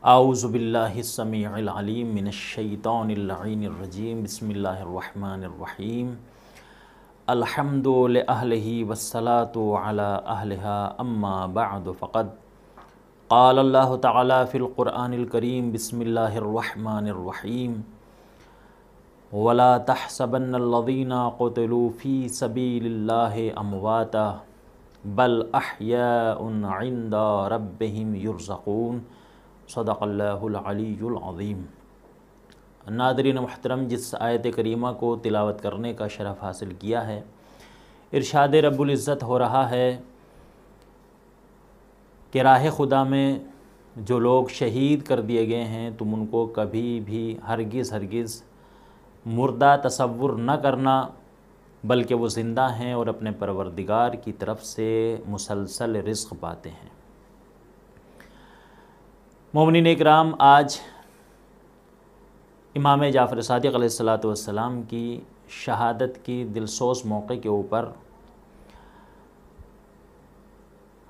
اعوذ باللہ السمیع العلیم من الشیطان اللعین الرجیم بسم اللہ الرحمن الرحیم الحمد لأہلہ والصلاة علی اہلہا اما بعد فقد قال اللہ تعالی فی القرآن الکریم بسم اللہ الرحمن الرحیم ولا تحسبن الذین قتلوا فی سبیل اللہ امواتا بل احیاء عند ربہم یرزقون صدق اللہ العلی العظیم۔ ناظرین محترم، جس آیت کریمہ کو تلاوت کرنے کا شرف حاصل کیا ہے، ارشاد رب العزت ہو رہا ہے کہ راہ خدا میں جو لوگ شہید کر دیے گئے ہیں تم ان کو کبھی بھی ہرگز مردہ تصور نہ کرنا، بلکہ وہ زندہ ہیں اور اپنے پروردگار کی طرف سے مسلسل رزق پاتے ہیں۔ مومنین اکرام، آج امام جعفر صادق علیہ السلام کی شہادت کی دلسوز موقع کے اوپر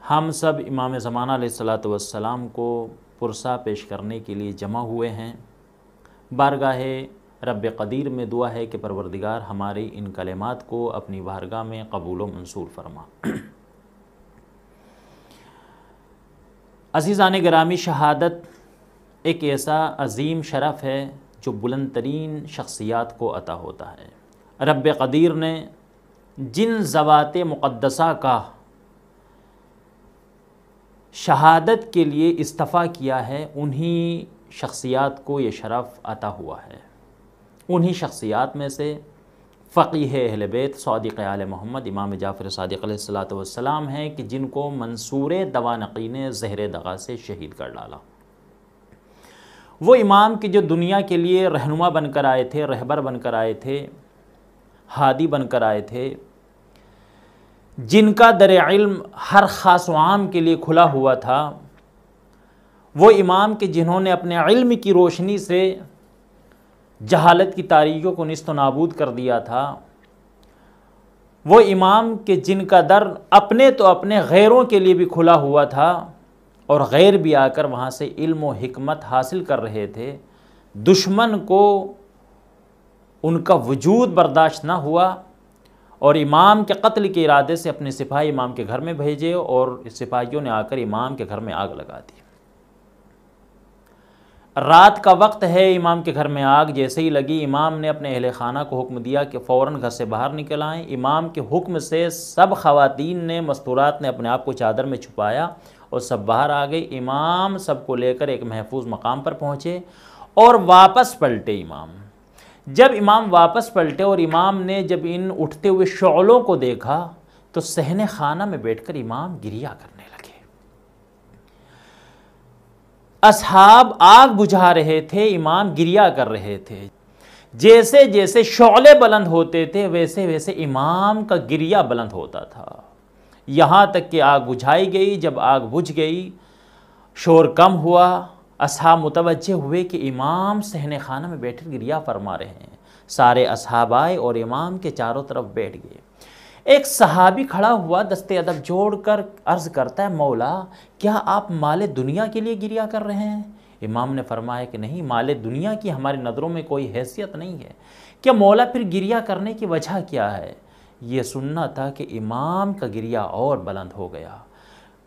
ہم سب امام زمانہ علیہ السلام کو پرسہ پیش کرنے کے لیے جمع ہوئے ہیں۔ بارگاہ رب قدیر میں دعا ہے کہ پروردگار ہماری ان کلمات کو اپنی بارگاہ میں قبول و منظور فرما۔ عزیزان گرامی، شہادت ایک ایسا عظیم شرف ہے جو بلند ترین شخصیات کو عطا ہوتا ہے۔ رب قدیر نے جن ذوات مقدسہ کا شہادت کے لیے اصطفیٰ کیا ہے، انہی شخصیات کو یہ شرف عطا ہوا ہے۔ انہی شخصیات میں سے فقیہ اہل بیت صادق آل محمد امام جعفر صادق علیہ السلام ہیں کہ جن کو منصور دوانقی نے زہر دغا سے شہید کر ڈالا۔ وہ امام کی جو دنیا کے لیے رہنما بن کر آئے تھے، رہبر بن کر آئے تھے، ہادی بن کر آئے تھے، جن کا در علم ہر خاص و عام کے لیے کھلا ہوا تھا، وہ امام کے جنہوں نے اپنے علم کی روشنی سے جہالت کی تاریکیوں کو نیست و نابود کر دیا تھا، وہ امام کے جن کا در اپنے تو اپنے غیروں کے لیے بھی کھلا ہوا تھا اور غیر بھی آ کر وہاں سے علم و حکمت حاصل کر رہے تھے۔ دشمن کو ان کا وجود برداشت نہ ہوا اور امام کے قتل کے ارادے سے اپنے سپاہی امام کے گھر میں بھیجے اور سپاہیوں نے آ کر امام کے گھر میں آگ لگا دی۔ رات کا وقت ہے، امام کے گھر میں آگ جیسے ہی لگی، امام نے اپنے اہل خانہ کو حکم دیا کہ فوراً گھر سے باہر نکل آئیں۔ امام کے حکم سے سب خواتین نے، مستورات نے اپنے آپ کو چادر میں چھپایا اور سب باہر آ گئی۔ امام سب کو لے کر ایک محفوظ مقام پر پہنچے اور واپس پلٹے۔ جب امام واپس پلٹے اور امام نے جب ان اٹھتے ہوئے شعلوں کو دیکھا تو صحن خانہ میں بیٹھ کر امام گریہ کرنے لگے۔ اصحاب آگ بجھا رہے تھے، امام گریہ کر رہے تھے۔ جیسے جیسے شعلے بلند ہوتے تھے ویسے ویسے امام کا گریہ بلند ہوتا تھا، یہاں تک کہ آگ بجھائی گئی۔ جب آگ بجھ گئی، شور کم ہوا، اصحاب متوجہ ہوئے کہ امام صحن خانہ میں بیٹھے گریہ فرما رہے ہیں۔ سارے اصحاب آئے اور امام کے چاروں طرف بیٹھ گئے۔ ایک صحابی کھڑا ہوا، دستے ادب جوڑ کر عرض کرتا ہے، مولا کیا آپ مال دنیا کے لیے گریہ کر رہے ہیں؟ امام نے فرمایا کہ نہیں، مال دنیا کی ہماری نظروں میں کوئی حیثیت نہیں ہے۔ کہ مولا پھر گریہ کرنے کی وجہ کیا ہے؟ یہ سننا تھا کہ امام کا گریہ اور بلند ہو گیا۔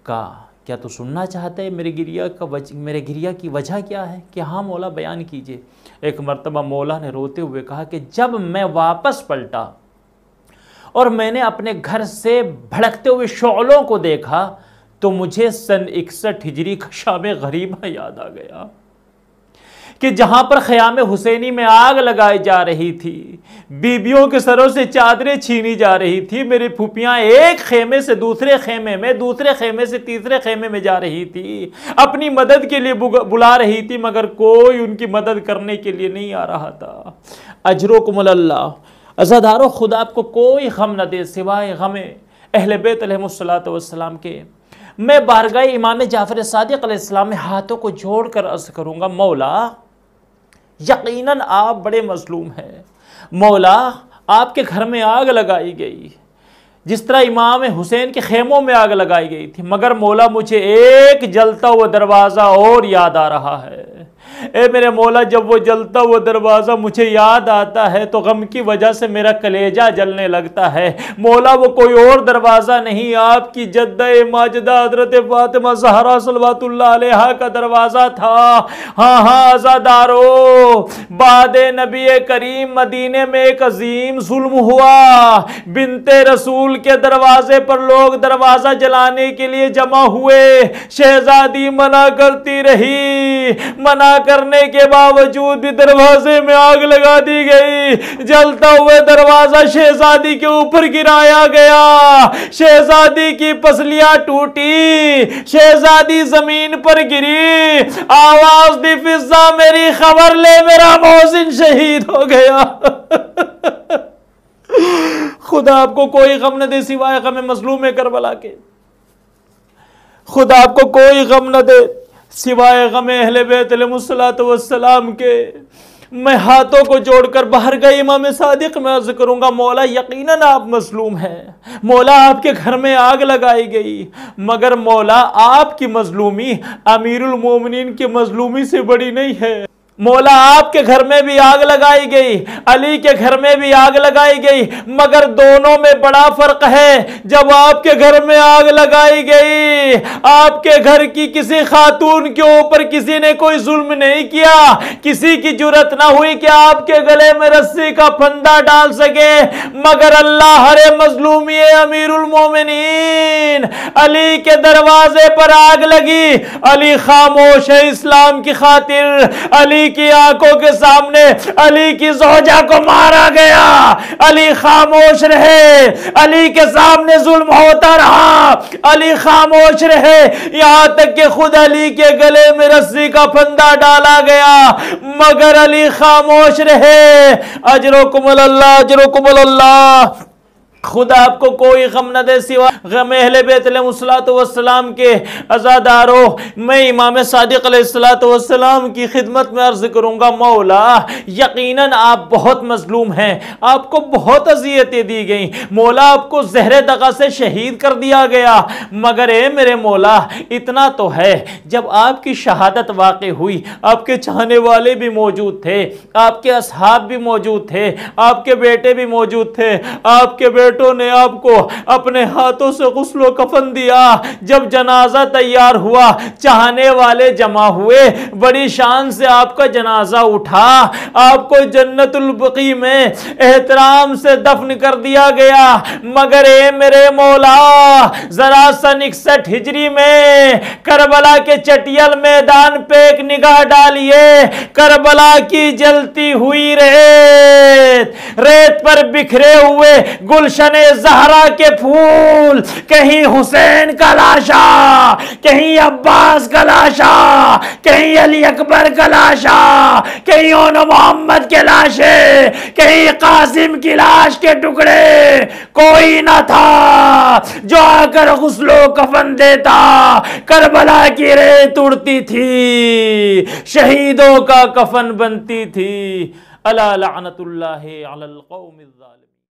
کہا کیا تو سننا چاہتے ہیں میرے گریہ کی وجہ کیا ہے؟ کہ ہاں مولا بیان کیجئے۔ ایک مرتبہ مولا نے روتے ہوئے کہا کہ جب میں واپس پلٹا اور میں نے اپنے گھر سے بھڑکتے ہوئے شعلوں کو دیکھا تو مجھے سن 61 ہجری کا شام غریبہ یاد آ گیا کہ جہاں پر خیام حسینی میں آگ لگائی جا رہی تھی، بیبیوں کے سروں سے چادریں چھینی جا رہی تھی، میری پھوپھیاں ایک خیمے سے دوسرے خیمے میں، دوسرے خیمے سے تیسرے خیمے میں جا رہی تھی، اپنی مدد کے لیے بلا رہی تھی، مگر کوئی ان کی مدد کرنے کے لیے نہیں آ رہا تھا۔ اجرکم اللہ، عزادارو، خدا آپ کو کوئی غم نہ دے سوائے غم اہل بیت علیہ السلام کے۔ میں بارگاہ امام جعفر صادق علیہ السلام میں ہاتھوں کو جوڑ کر عرض کروں گا، مولا یقیناً آپ بڑے مظلوم ہیں، مولا آپ کے گھر میں آگ لگائی گئی، جس طرح امام حسین کے خیموں میں آگ لگائی گئی تھی، مگر مولا مجھے ایک جلتا ہوا دروازہ اور یاد آ رہا ہے۔ اے میرے مولا، جب وہ جلتا ہوا دروازہ مجھے یاد آتا ہے تو غم کی وجہ سے میرا کلیجہ جلنے لگتا ہے۔ مولا وہ کوئی اور دروازہ نہیں، آپ کی جدہ ماجدہ حضرت فاطمہ زہرا صلوات اللہ علیہا کا دروازہ تھا۔ ہاں عزادارو، بعد نبی کریم مدینے میں ایک عظیم ظلم ہوا۔ بنت رسول کے دروازے پر لوگ دروازہ جلانے کے لیے جمع ہوئے، شہزادی منع کرتی رہی، منع کرنے کے باوجود بھی دروازے میں آگ لگا دی گئی۔ جلتا ہوا دروازہ شہزادی کے اوپر گرایا گیا، شہزادی کی پسلیاں ٹوٹی، شہزادی زمین پر گری، آواز دی فضا میری خبر لے، میرا محسن شہید ہو گیا۔ خدا آپ کو کوئی غم نہ دے سوائے غم مظلوم کربلا کے، خدا آپ کو کوئی غم نہ دے سوائے غم اہل بیت علیہ السلام کے۔ میں ہاتھوں کو جوڑ کر باہر گئی امام صادق میں عرض کروں گا، مولا یقیناً آپ مظلوم ہیں، مولا آپ کے گھر میں آگ لگائی گئی، مگر مولا آپ کی مظلومی امیر المومنین کی مظلومی سے بڑی نہیں ہے۔ مولا آپ کے گھر میں بھی آگ لگائی گئی، علی کے گھر میں بھی آگ لگائی گئی، مگر دونوں میں بڑا فرق ہے۔ جب آپ کے گھر میں آگ لگائی گئی، آپ کے گھر کی کسی خاتون کے اوپر کسی نے کوئی ظلم نہیں کیا، کسی کی جرت نہ ہوئی کہ آپ کے گلے میں رسی کا پھندا ڈال سکے، مگر اللہ ہر مظلومی امیر المومنین علی کے دروازے پر آگ لگی، علی خاموش ہے اسلام کی خاطر، علی کی آنکھوں کے سامنے علی کی زوجہ کو مارا گیا، علی خاموش رہے، علی کے سامنے ظلم ہوتا رہا، علی خاموش رہے، یہاں تک کہ خود علی کے گلے میں رسی کا پھندا ڈالا گیا، مگر علی خاموش رہے۔ اجرکم اللہ، اجرکم اللہ۔ خدا آپ کو کوئی غم نہ دے سوا غم اہل بیت علیہ السلام کے۔ عزادارو، میں امام صادق علیہ السلام کی خدمت میں عرض کروں گا، مولا یقیناً آپ بہت مظلوم ہیں، آپ کو بہت اذیتیں دی گئیں، مولا آپ کو زہر دغا سے شہید کر دیا گیا، مگر اے میرے مولا اتنا تو ہے، جب آپ کی شہادت واقع ہوئی آپ کے چاہنے والے بھی موجود تھے، آپ کے اصحاب بھی موجود تھے، آپ کے بیٹے بھی موجود تھے، آپ کے بیٹوں نے آپ کو اپنے ہاتھوں سے غسل و کفن دیا، جب جنازہ تیار ہوا چاہنے والے جمع ہوئے، بڑی شان سے آپ کا جنازہ اٹھا، آپ کو جنت البقیع میں احترام سے دفن کر دیا گیا، مگر اے میرے مولا ذرا سن 61 ہجری میں کربلا کے چٹیل میدان پہ ایک نگاہ ڈالیے، کربلا کی جلتی ہوئی ریت، ریت پر بکھرے ہوئے گلشن زہرا کے پھول، کہیں حسین کا لاشا، کہیں عباس کا لاشا، کہیں علی اکبر کا لاشا، کہیں اون محمد کے لاشے، کہیں قاسم کی لاش کے ٹکڑے، کوئی نہ تھا جو آ کر غسل و کفن دیتا۔ کربلا کی ریت اڑتی تھی، شہیدوں کا کفن بنتی تھی۔ الا لعنت اللہ علی القوم الظالمین۔